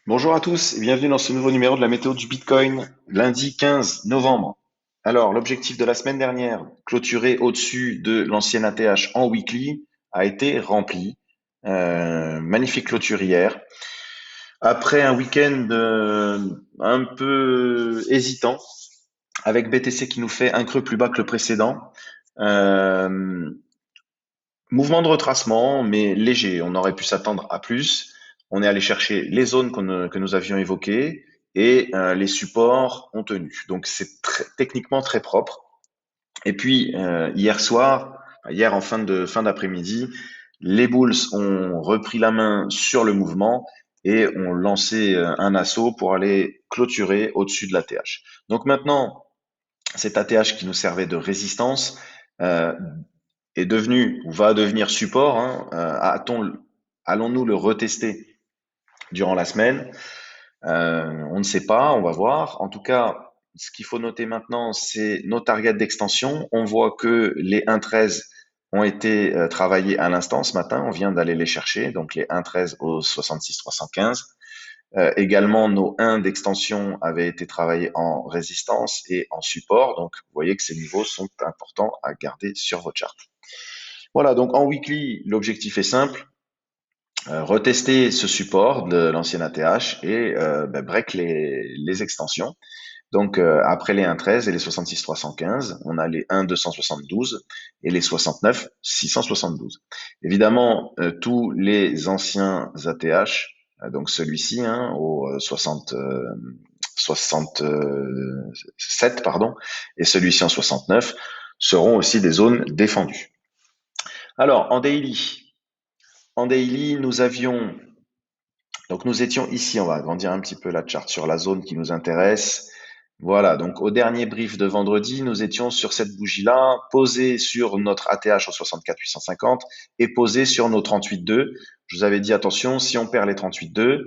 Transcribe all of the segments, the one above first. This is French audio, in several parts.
Bonjour à tous et bienvenue dans ce nouveau numéro de la météo du Bitcoin, lundi 15 novembre. Alors, l'objectif de la semaine dernière, clôturer au-dessus de l'ancienne ATH en weekly, a été rempli. Magnifique clôture hier. Après un week-end un peu hésitant, avec BTC qui nous fait un creux plus bas que le précédent. Euh, Mouvement de retracement, mais léger. On aurait pu s'attendre à plus. On est allé chercher les zones que nous avions évoquées et les supports ont tenu. Donc c'est techniquement très propre. Et puis hier soir, hier en fin d'après-midi, les Bulls ont repris la main sur le mouvement et ont lancé un assaut pour aller clôturer au-dessus de l'ATH. Donc maintenant, cet ATH qui nous servait de résistance, euh, est devenu ou va devenir support, hein, allons-nous le retester durant la semaine? On ne sait pas, on va voir. En tout cas, ce qu'il faut noter maintenant, c'est nos targets d'extension. On voit que les 1,13 ont été travaillés à l'instant ce matin. On vient d'aller les chercher, donc les 1,13 au 66 315. Également, nos 1 d'extension avaient été travaillés en résistance et en support. Donc, vous voyez que ces niveaux sont importants à garder sur votre chart. Voilà, donc en weekly, l'objectif est simple, retester ce support de l'ancienne ATH et break les extensions. Donc après les 1,13 et les 66 315, on a les 1 272 et les 69 672. Évidemment, tous les anciens ATH, donc celui-ci hein, au 67 pardon, et celui-ci en 69 seront aussi des zones défendues. Alors en daily, nous étions ici, on va agrandir un petit peu la charte sur la zone qui nous intéresse. Voilà, donc au dernier brief de vendredi, nous étions sur cette bougie-là, posée sur notre ATH au 64 850 et posée sur nos 38,2. Je vous avais dit attention, si on perd les 38,2,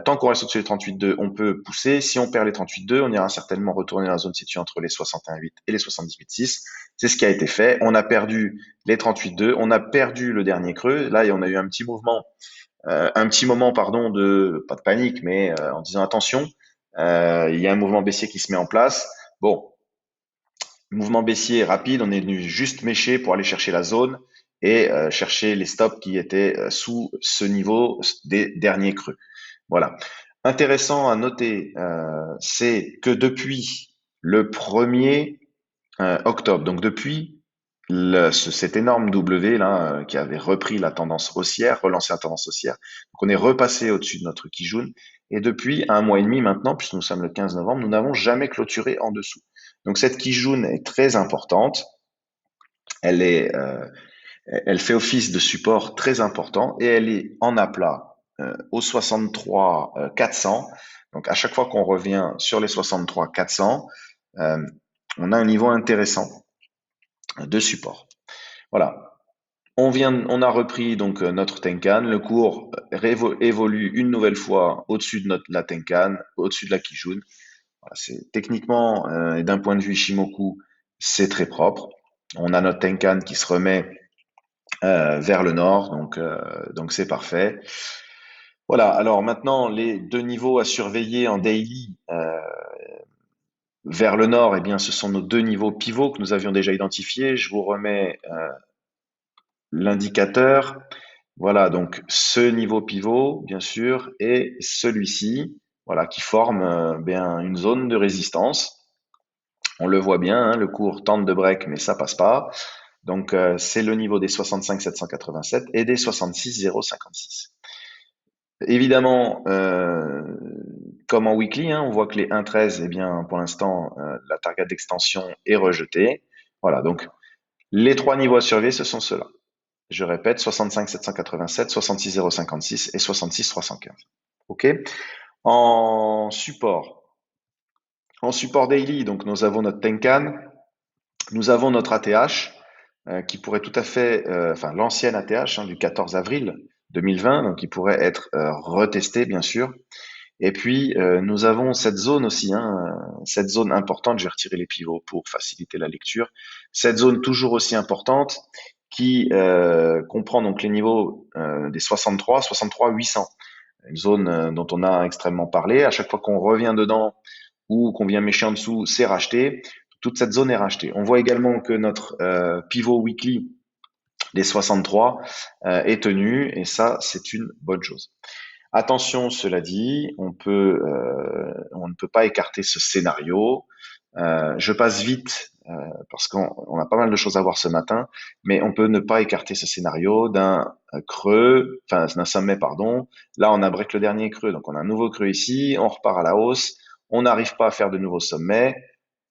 tant qu'on reste au-dessus des 38,2, on peut pousser. Si on perd les 38,2, on ira certainement retourner dans la zone située entre les 61,8 et les 78,6. C'est ce qui a été fait. On a perdu les 38,2, on a perdu le dernier creux. Là, on a eu un petit moment, pardon, pas de panique, mais en disant attention, il y a un mouvement baissier qui se met en place. Bon, mouvement baissier rapide, on est venu juste mécher pour aller chercher la zone et chercher les stops qui étaient sous ce niveau des derniers creux. Voilà. Intéressant à noter, c'est que depuis le 1er octobre, donc depuis cet énorme W là qui avait repris la tendance haussière, relancé la tendance haussière. Donc on est repassé au-dessus de notre Kijun et depuis un mois et demi maintenant, puisque nous sommes le 15 novembre, nous n'avons jamais clôturé en dessous. Donc cette Kijun est très importante. Elle est, elle fait office de support très important et elle est en aplat au 63 400. Donc à chaque fois qu'on revient sur les 63 400, euh, on a un niveau intéressant de support. Voilà. On a repris donc notre Tenkan. Le cours évolue une nouvelle fois au-dessus de la Tenkan, au-dessus de la Kijun. Voilà, c'est techniquement et d'un point de vue Ishimoku, c'est très propre. On a notre Tenkan qui se remet vers le nord, donc c'est parfait. Voilà. Alors maintenant, les deux niveaux à surveiller en daily vers le nord, eh bien, ce sont nos deux niveaux pivots que nous avions déjà identifiés. Je vous remets l'indicateur. Voilà, donc ce niveau pivot, bien sûr, et celui-ci, voilà, qui forme bien une zone de résistance. On le voit bien, hein, le cours tente de break, mais ça passe pas. Donc c'est le niveau des 65 787 et des 66 056. Évidemment, comme en weekly, hein, on voit que les 1,13, eh bien, pour l'instant, la target d'extension est rejetée. Voilà, donc les trois niveaux à surveiller, ce sont ceux-là. Je répète, 65 787, 66 056 et 66 315. OK? En support. En support daily, donc nous avons notre Tenkan, nous avons notre ATH qui pourrait tout à fait, enfin l'ancienne ATH hein, du 14 avril 2020, donc qui pourrait être retestée bien sûr. Et puis nous avons cette zone aussi, hein, cette zone importante. Je vais retirer les pivots pour faciliter la lecture. Cette zone toujours aussi importante qui comprend donc les niveaux des 63 800. une zone dont on a extrêmement parlé. À chaque fois qu'on revient dedans ou qu'on vient mécher en dessous, c'est racheté. Toute cette zone est rachetée. On voit également que notre pivot weekly des 63 est tenu et ça, c'est une bonne chose. Attention, cela dit, on ne peut pas écarter ce scénario. Je passe vite parce qu'on a pas mal de choses à voir ce matin, mais on peut ne pas écarter ce scénario d'un creux, enfin d'un sommet, pardon. Là, on a break le dernier creux, donc on a un nouveau creux ici, on repart à la hausse, on n'arrive pas à faire de nouveaux sommets,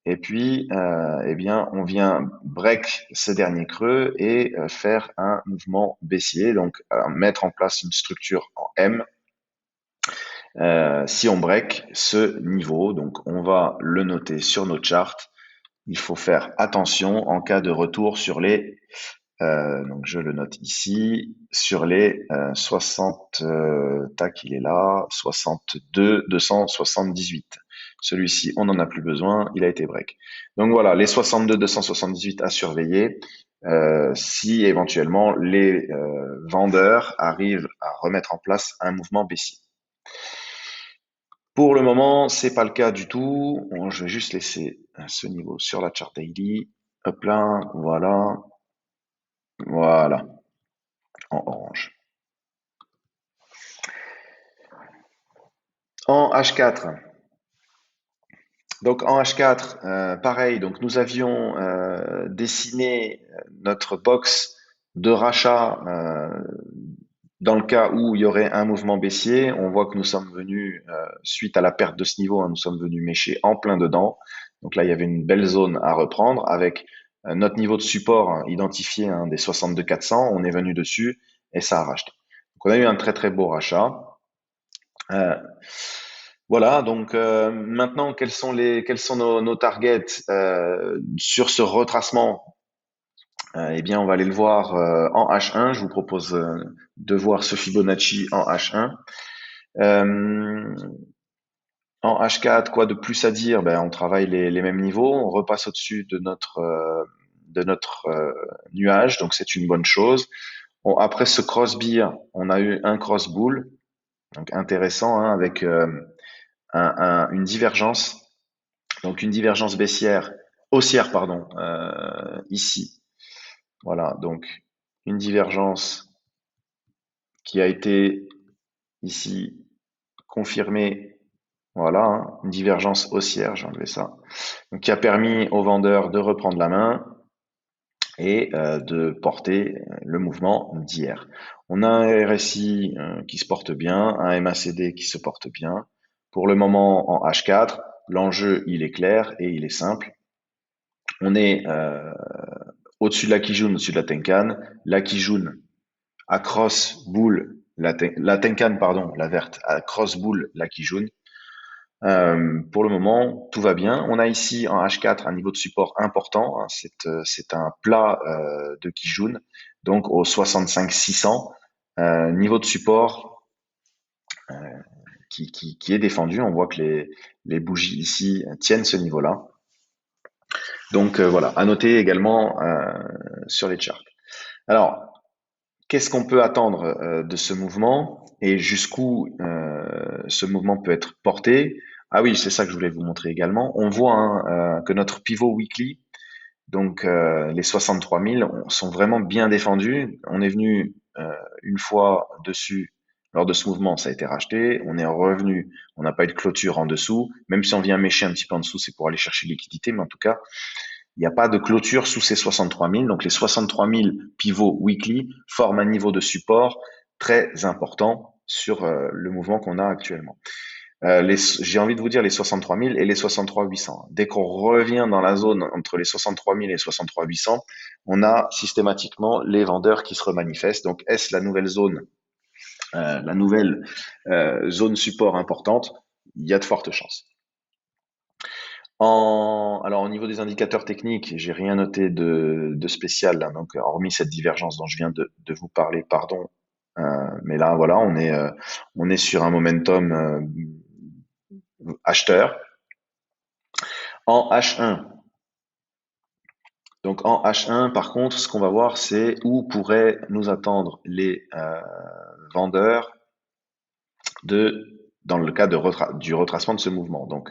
et puis, eh bien, on vient break ce dernier creux et faire un mouvement baissier, donc mettre en place une structure en M si on break ce niveau. Donc, on va le noter sur nos charts. Il faut faire attention en cas de retour sur les, donc je le note ici, sur les 60, tac, il est là, 62, 278. Celui-ci, on n'en a plus besoin, il a été break. Donc voilà, les 62, 278 à surveiller. Si éventuellement les vendeurs arrivent à remettre en place un mouvement baissier. Pour le moment, c'est pas le cas du tout. Bon, je vais juste laisser ce niveau sur la chart daily. Hop là, voilà, voilà, en orange. En H4. Donc en H4, pareil. Donc nous avions dessiné notre box de rachat dans le cas où il y aurait un mouvement baissier. On voit que nous sommes venus, suite à la perte de ce niveau, hein, nous sommes venus mécher en plein dedans. Donc là, il y avait une belle zone à reprendre avec notre niveau de support hein, identifié hein, des 62 400. On est venu dessus et ça a racheté. Donc on a eu un très très beau rachat. Euh, voilà, donc maintenant, quels sont nos targets sur ce retracement? Eh bien, on va aller le voir en H1. Je vous propose de voir ce Fibonacci en H1. Euh, En H4, quoi de plus à dire? Ben, on travaille les mêmes niveaux, on repasse au-dessus de notre nuage, donc c'est une bonne chose. Après ce cross beer, on a eu un cross bull, donc intéressant, hein, avec une divergence, donc une divergence haussière, pardon, ici. Voilà, donc une divergence qui a été ici confirmée. Voilà, hein, une divergence haussière, j'ai enlevé ça. Donc, qui a permis aux vendeurs de reprendre la main et de porter le mouvement d'hier. On a un RSI qui se porte bien, un MACD qui se porte bien. Pour le moment en H4, l'enjeu il est clair et il est simple. On est au-dessus de la Kijun, au-dessus de la Tenkan. La Kijun à cross bull, la Tenkan pardon, la verte à cross bull la Kijun. Pour le moment, tout va bien. On a ici en H4 un niveau de support important. Hein, c'est un plat de Kijun, donc au 65 600. Niveau de support qui est défendu. On voit que les bougies ici tiennent ce niveau-là. Donc voilà, à noter également sur les charts. Alors, qu'est-ce qu'on peut attendre de ce mouvement et jusqu'où ce mouvement peut être porté? Ah oui, c'est ça que je voulais vous montrer également. On voit hein, que notre pivot weekly, donc les 63 000, sont vraiment bien défendus. On est venu une fois dessus lors de ce mouvement, ça a été racheté. On est revenu, on n'a pas eu de clôture en dessous. Même si on vient mécher un petit peu en dessous, c'est pour aller chercher liquidité, mais en tout cas, il n'y a pas de clôture sous ces 63 000. Donc les 63 000 pivots weekly forment un niveau de support très important sur le mouvement qu'on a actuellement. J'ai envie de vous dire les 63 000 et les 63 800. Dès qu'on revient dans la zone entre les 63 000 et les 63 800, on a systématiquement les vendeurs qui se remanifestent. Donc est-ce la nouvelle zone support importante? Il y a de fortes chances. Alors au niveau des indicateurs techniques, j'ai rien noté de spécial, hein, donc hormis cette divergence dont je viens de vous parler, pardon. Mais là, voilà, on est sur un momentum acheteur. En H1, donc en H1, par contre, ce qu'on va voir, c'est où pourraient nous attendre les vendeurs dans le cas du retracement de ce mouvement. Donc,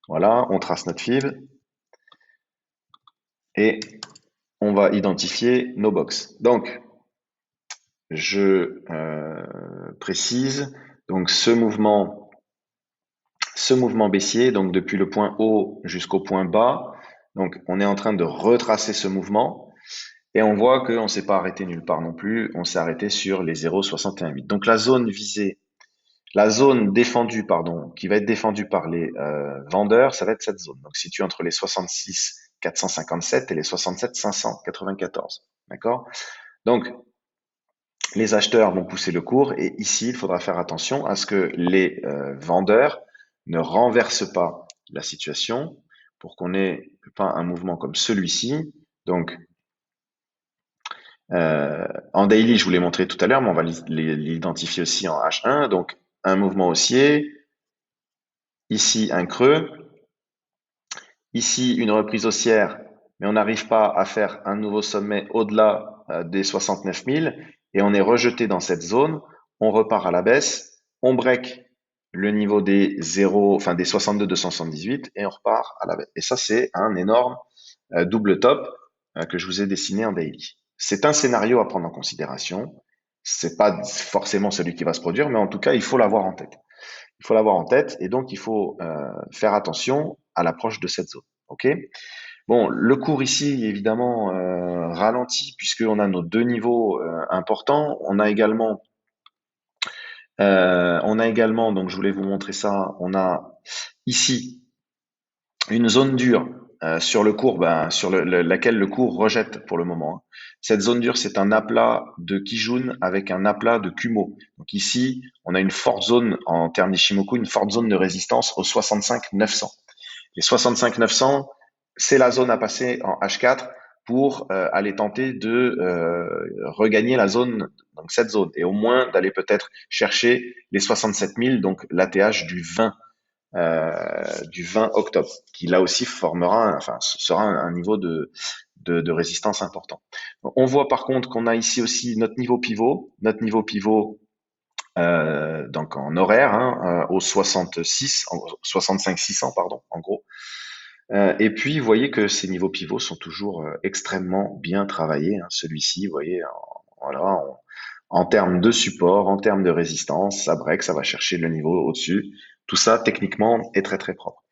voilà, on trace notre fil et on va identifier nos box. Donc, je précise, donc ce mouvement baissier, donc depuis le point haut jusqu'au point bas, donc on est en train de retracer ce mouvement et on voit qu'on ne s'est pas arrêté nulle part non plus, on s'est arrêté sur les 0,618. Donc la zone visée, la zone défendue, pardon, qui va être défendue par les vendeurs, ça va être cette zone. Donc située entre les 66 457 et les 67 594. D'accord? Donc les acheteurs vont pousser le cours et ici, il faudra faire attention à ce que les vendeurs ne renversent pas la situation pour qu'on ait pas un mouvement comme celui-ci. Donc, en daily, je vous l'ai montré tout à l'heure, mais on va l'identifier aussi en H1. Donc, un mouvement haussier, ici un creux, ici une reprise haussière, mais on n'arrive pas à faire un nouveau sommet au-delà des 69 000 et on est rejeté dans cette zone. On repart à la baisse, on break le niveau des 0, enfin des 62 278 et on repart à la baisse. Et ça, c'est un énorme double top que je vous ai dessiné en daily. C'est un scénario à prendre en considération. C'est pas forcément celui qui va se produire, mais en tout cas, il faut l'avoir en tête. Il faut l'avoir en tête et donc il faut faire attention à l'approche de cette zone. Ok. Bon, le cours ici évidemment ralentit puisqu'on a nos deux niveaux importants. On a également, donc je voulais vous montrer ça. On a ici une zone dure sur le cours, sur laquelle le cours rejette pour le moment, hein. Cette zone dure, c'est un aplat de Kijun avec un aplat de Kumo. Donc ici, on a une forte zone en termes d'Ishimoku, une forte zone de résistance aux 65 900. Les 65 900, c'est la zone à passer en H4 pour aller tenter de regagner la zone, donc cette zone, et au moins d'aller peut-être chercher les 67 000, donc l'ATH du 20 octobre, qui là aussi formera, enfin, sera un niveau de résistance important. On voit par contre qu'on a ici aussi notre niveau pivot donc en horaire, hein, au 65 600 pardon, en gros. Et puis, vous voyez que ces niveaux pivots sont toujours extrêmement bien travaillés, hein. Celui-ci, vous voyez, voilà, en termes de support, en termes de résistance, ça break, ça va chercher le niveau au-dessus. Tout ça, techniquement, est très très propre.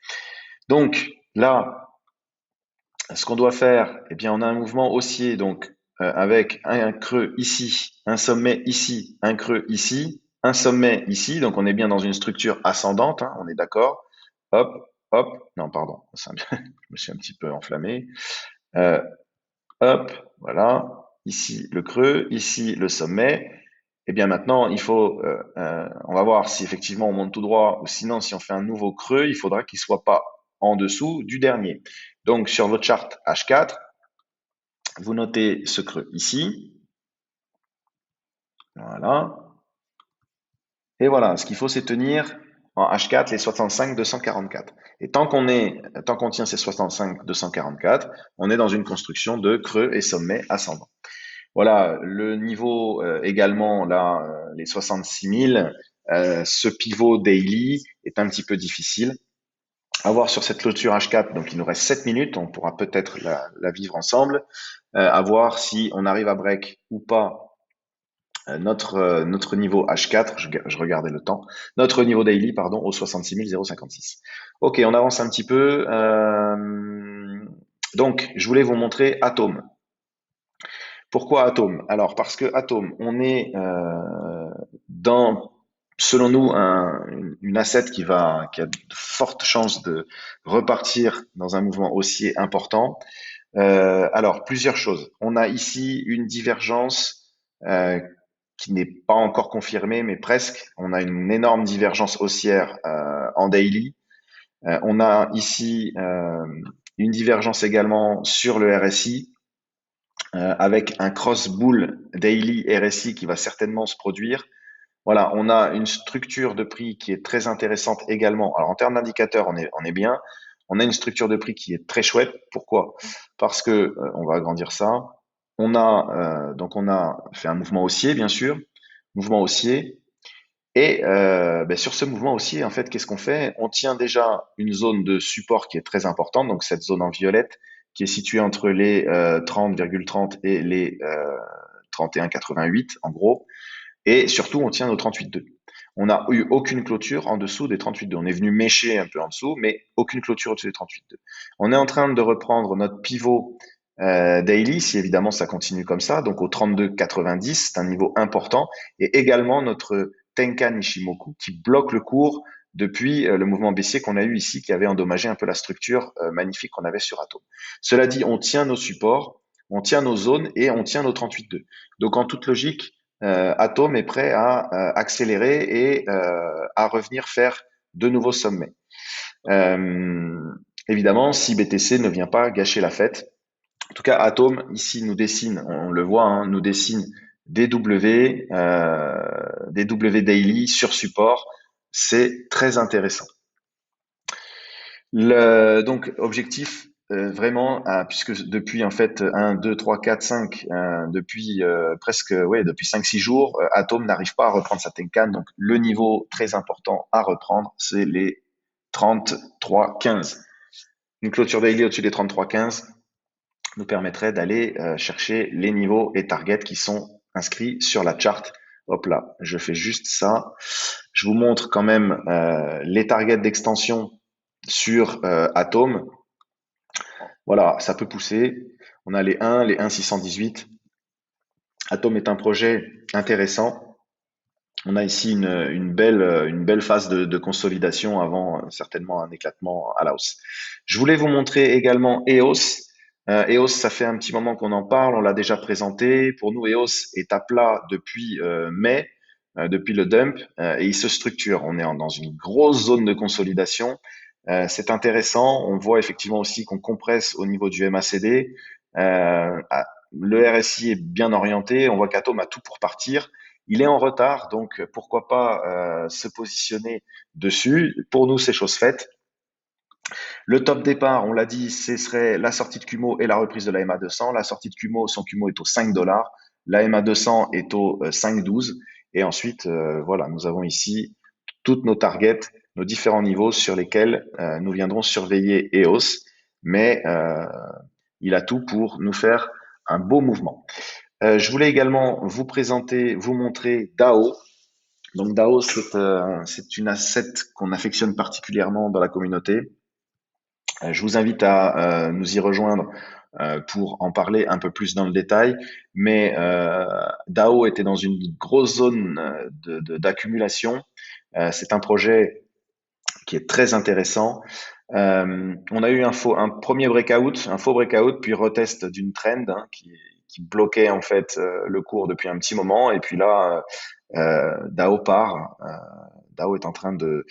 Donc là, ce qu'on doit faire, eh bien, on a un mouvement haussier, donc avec un creux ici, un sommet ici, un creux ici, un sommet ici. Donc on est bien dans une structure ascendante, hein, on est d'accord. Hop, hop. Non, pardon, je me suis un petit peu enflammé. Euh, hop, voilà. Ici le creux, ici le sommet. Eh bien maintenant, on va voir si effectivement on monte tout droit ou sinon si on fait un nouveau creux, il faudra qu'il soit pas en dessous du dernier. Donc sur votre charte H4, vous notez ce creux ici. Voilà. Et voilà, ce qu'il faut c'est tenir en H4 les 65 244. Et tant qu'on tient ces 65 244, on est dans une construction de creux et sommet ascendant. Voilà, le niveau également, là, les 66 000, ce pivot daily est un petit peu difficile à voir sur cette clôture H4. Donc, il nous reste 7 minutes, on pourra peut-être la vivre ensemble, à voir si on arrive à break ou pas notre niveau H4, je regardais le temps, notre niveau daily, pardon, au 66 056. Ok, on avance un petit peu. Donc, je voulais vous montrer Atom. Pourquoi Atom? Alors parce que Atom, on est dans, selon nous, une asset qui a de fortes chances de repartir dans un mouvement haussier important. Alors plusieurs choses. On a ici une divergence qui n'est pas encore confirmée, mais presque. On a une énorme divergence haussière en daily. On a ici une divergence également sur le RSI avec un cross-bull daily RSI qui va certainement se produire. Voilà, on a une structure de prix qui est très intéressante également. Alors en termes d'indicateurs, on est bien. On a une structure de prix qui est très chouette. Pourquoi? Parce que on va agrandir ça. On a fait un mouvement haussier, bien sûr, mouvement haussier, Et sur ce mouvement aussi, en fait, qu'est-ce qu'on fait? On tient déjà une zone de support qui est très importante, donc cette zone en violette qui est située entre les 30,30 et les 31,88 en gros. Et surtout, on tient nos 38,2. On n'a eu aucune clôture en dessous des 38,2. On est venu mécher un peu en dessous, mais aucune clôture au-dessus des 38,2. On est en train de reprendre notre pivot daily, si évidemment ça continue comme ça, donc au 32,90, c'est un niveau important, et également notre Tenkan Nishimoku qui bloque le cours depuis le mouvement baissier qu'on a eu ici, qui avait endommagé un peu la structure magnifique qu'on avait sur Atom. Cela dit, on tient nos supports, on tient nos zones et on tient nos 38,2. Donc en toute logique, Atom est prêt à accélérer et à revenir faire de nouveaux sommets. Euh, Évidemment, si BTC ne vient pas gâcher la fête. En tout cas, Atom ici nous dessine, on le voit, hein, nous dessine des W daily sur support. C'est très intéressant. Donc objectif vraiment, puisque depuis en fait 1, 2, 3, 4, 5, depuis presque ouais, depuis 5, 6 jours, Atom n'arrive pas à reprendre sa Tenkan. Donc le niveau très important à reprendre, c'est les 33,15. Une clôture daily au-dessus des 33,15 nous permettrait d'aller chercher les niveaux et targets qui sont inscrits sur la charte. Hop là, je fais juste ça. Je vous montre quand même les targets d'extension sur Atom. Voilà, ça peut pousser. On a les 1, les 1,618. Atom est un projet intéressant. On a ici une belle phase de consolidation avant certainement un éclatement à la hausse. Je voulais vous montrer également EOS. EOS, ça fait un petit moment qu'on en parle, on l'a déjà présenté. Pour nous, EOS est à plat depuis mai, depuis le dump, et il se structure. On est dans une grosse zone de consolidation. C'est intéressant. On voit effectivement aussi qu'on compresse au niveau du MACD. Le RSI est bien orienté. On voit qu'Atom a tout pour partir. Il est en retard, donc pourquoi pas se positionner dessus. Pour nous, c'est chose faite. Le top départ, on l'a dit, ce serait la sortie de Kumo et la reprise de la MA200. La sortie de Kumo, son Kumo est au 5 $. La MA200 est au 5,12. Et ensuite, voilà, nous avons ici toutes nos targets, nos différents niveaux sur lesquels nous viendrons surveiller EOS. Mais il a tout pour nous faire un beau mouvement. Je voulais également vous présenter, vous montrer DAO. Donc DAO, c'est une asset qu'on affectionne particulièrement dans la communauté. Je vous invite à nous y rejoindre pour en parler un peu plus dans le détail. Mais DAO était dans une grosse zone d'accumulation. C'est un projet qui est très intéressant. On a eu un premier breakout, un faux breakout, puis retest d'une trend qui bloquait en fait le cours depuis un petit moment. Et puis là, DAO part. DAO est en train de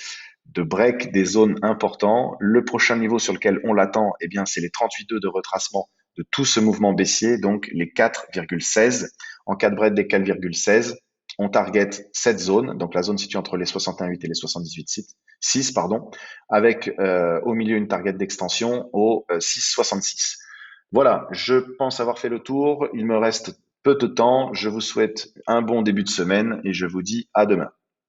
break des zones importantes. Le prochain niveau sur lequel on l'attend, eh bien, c'est les 38,2 de retracement de tout ce mouvement baissier, donc les 4,16. En cas de break des 4,16, on target cette zone, donc la zone située entre les 61,8 et les 78,6, pardon, avec au milieu une target d'extension au 6,66. Voilà, je pense avoir fait le tour. Il me reste peu de temps. Je vous souhaite un bon début de semaine et je vous dis à demain.